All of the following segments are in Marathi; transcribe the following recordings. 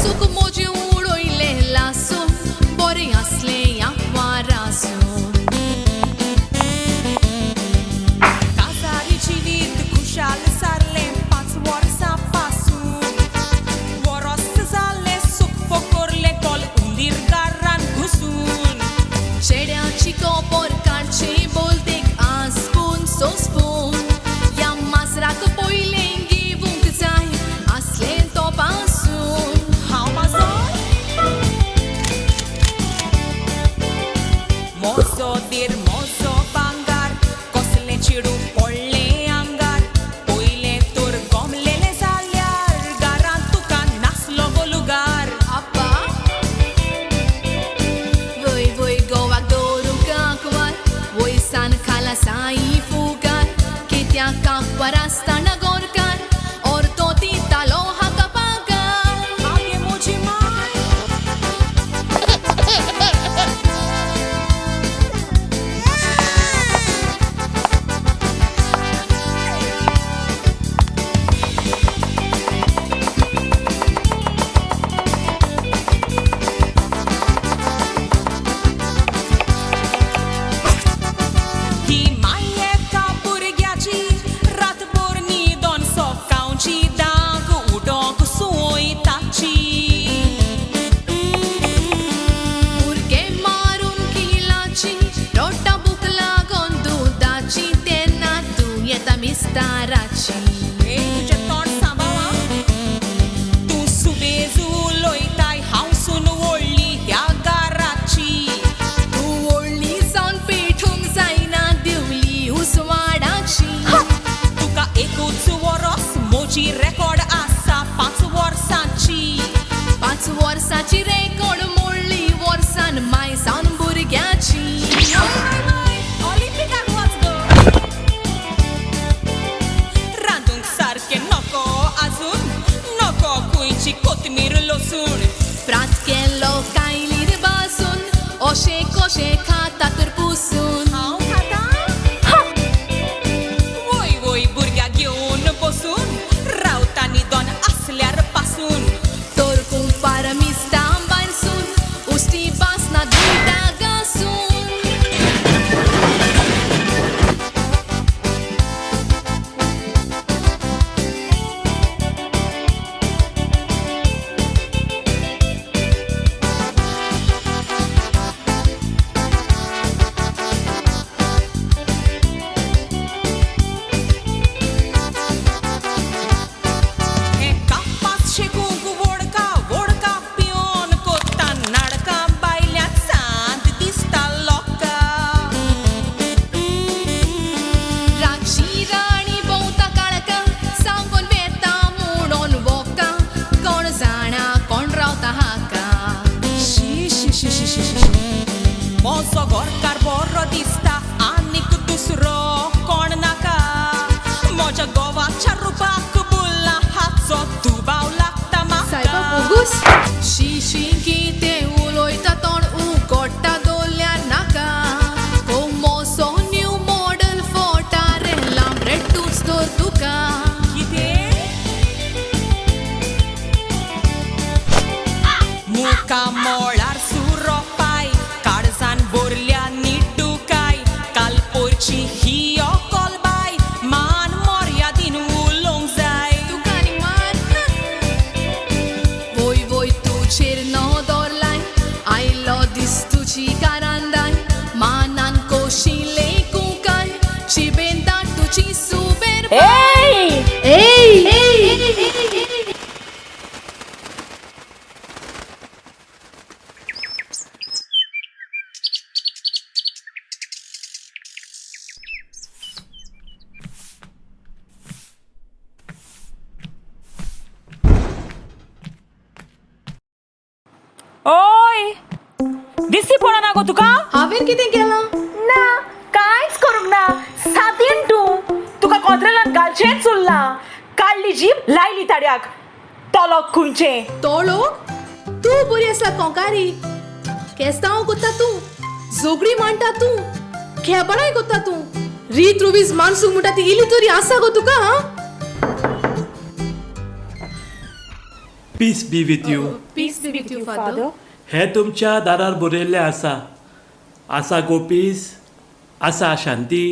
सुख मोजे उडोयले लासून बरें असलें या वारासून काजारी जिवीत खुशाल सारलें 5 वर्सां पासून वरस जालें सुख पोकोरलें कोल उंदीर गारान घुसून चेड्याची कोपर काडचे बोलतेक आसपून सोसपून या माजराक पयलें घेवूंक जाय असलें तो पासून हांव म्हाजो मोजो देर मोजो भांगार कसलें चिडू पडलें आंगार पयलें तर गोमलेलें जाल्यार गारान तुका नासलो गो लुगार आप्पा वय वय गोवाक दवरूंक आंकवार वयसान खाला साई फुगार कित्याक कांकवार आसतना गोरकार ओर्तो दितालो हाका पागार आगे म्हजी माय ही माय एका भुरग्याची रातभर न्हिदोन सकाळची दाग उडोंक सोय ताची भुरगें मारून किलाची रोटा भूक लागोन दुदाची तेन्ना तूं येता मिस्ताराची ए तुजें तोंड सांबाळ आं. तूं सुबेज उलोयताय हांव सून व्हडली ह्या गाराची तूं व्हडली जावन पेटूंक जायना दिवली उसवाडाची तुका एकूच वरस म्हजी रेकॉर्ड आसा 5 वर्सांची 5 वर्साची रेकॉर्ड मोडली वर्सान माय जावन भुरग्याची ऑलिंपिकाक वच गो रांदूंक सारकें नको आजून नको कुयची कोथमीर लसूण प्रात केलो कायलीर बासून अशें कशें खाता तर पुसून हांव खाता वय वय भुरग्याक घेवन बसून रावता न्हिदोन आसल्यार पासून तर कुंपार मिस्ता बारसून उश्टी बासना दुयता गासून एका 500 कुंक वोडका पिवन कोत्ता नाडका बायल्यात सांत दिसता लोकां रातची राणी भोंवता काळका सांगून वेता म्हणून वोका कोण जाणा कोण रावता हाका शी शी शी शी शी शी मोजो गोरकार बरो दिसता आनीक दुसरो कोण नाका म्हज्या गोवाच्या रुपाक बुल्ला हाचो दुबाव लागता म्हाका बोगूस शी कितें उलोयता तोंड उगडटा दोल्यार नाका कोमोसो न्यू मॉडल फोटा रे लांबरे टूच तर तुका कितें मुका मोळार सुरो पाय काळजान बोरल्या निड्डूकाय कालपोरची ही कोलबाय मान मर्यादीन उलोवंक जाय तुका आनी मार वोय वोय तुजेर नदरलाय आयलो दीस तुजी कारांदाय मानान कोशिले कुंकाय चिबेन तुजी सुबेर ओय दिसती पडना गो तुका हांवें कितें केलां ना कांयच करूंक ना सादीन तुका कोंत्रेलांत घालचेंच उरलां काडली जीब लायली ताड्याक तोलोक खुंयचे तोळो तूं बरी आसा कोंकारी केस्तांव कोत्ता तूं झोगडी मांडटा तूं खेपणाय कोत्ता तूं रीत रुवीज मानसूंक म्हणटा ती इली तरी आसा गो तुका peace be with you peace be with you father. हे तुमच्या दारार बरयल्लें आसा. आसा गो पीस, आसा शांती.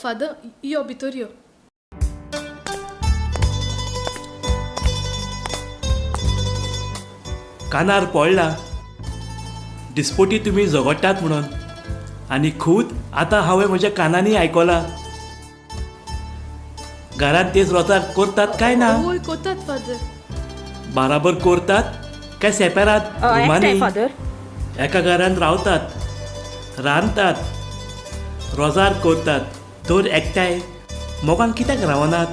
फादर यो भितर यो. कानार पडला दिसपोटी तुमी झगडटात म्हणून, आनी खूद आतां हांवें म्हज्या कानांनी आयकलां. घरांत तेच रोजार करतात काय ना? वय कोतात फादर. बराबर करतात काय सेपरात रुमांनी? फादर. एका घरांत रावतात, रांदतात, रोजार करतात, तर एकठांय मोगान कित्याक रावनात?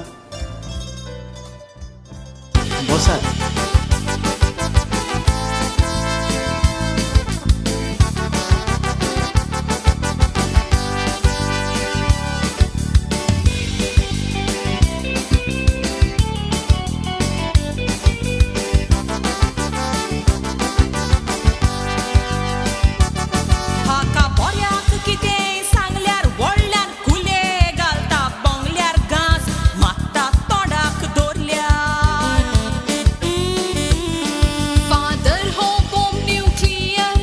बसात. हाका बऱ्याक कितें सांगल्यार व्हडल्यान कुले घालता बोंगल्यार घास मात्ता तोंडाक दवरल्यार. फादर हो बॉम्ब न्यूक्लियर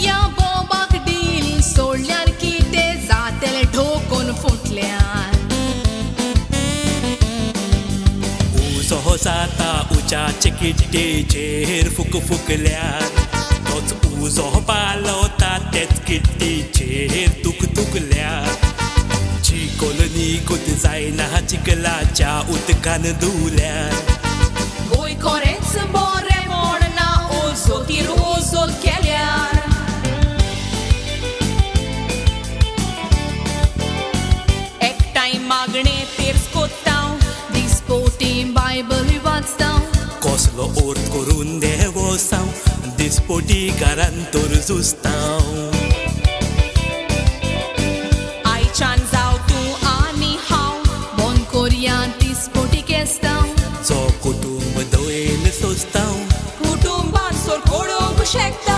या बॉम्बाक डील सोडल्यार कितें जातलें ठोकून फुटल्यार. उजो जाता उज्याचे किट्टेचेर फुकल्यार, तोच उजो पालवता तेच किट्टीचेर तुकल्यार. चिकोल निकूत जायना चिकलाच्या उदकान धुल्यार. गोंयकारेंच बरें म्हणना ओझोतीर ओझो केल्यार. एकठांय मागणे तेर्स कोत्तांव दिसपोटी बायबल वाचता. कसलो ओर्त करून देवो साव, दिसपोटी घरान तर जुस्ताव. आयच्यान जाव तूं आनी हांव बोन कोरया दिसपोटी केस्ता. जो कुटुंब दोयेन सोंसताव. कुटुंबान सोर कोडूंक शेकता.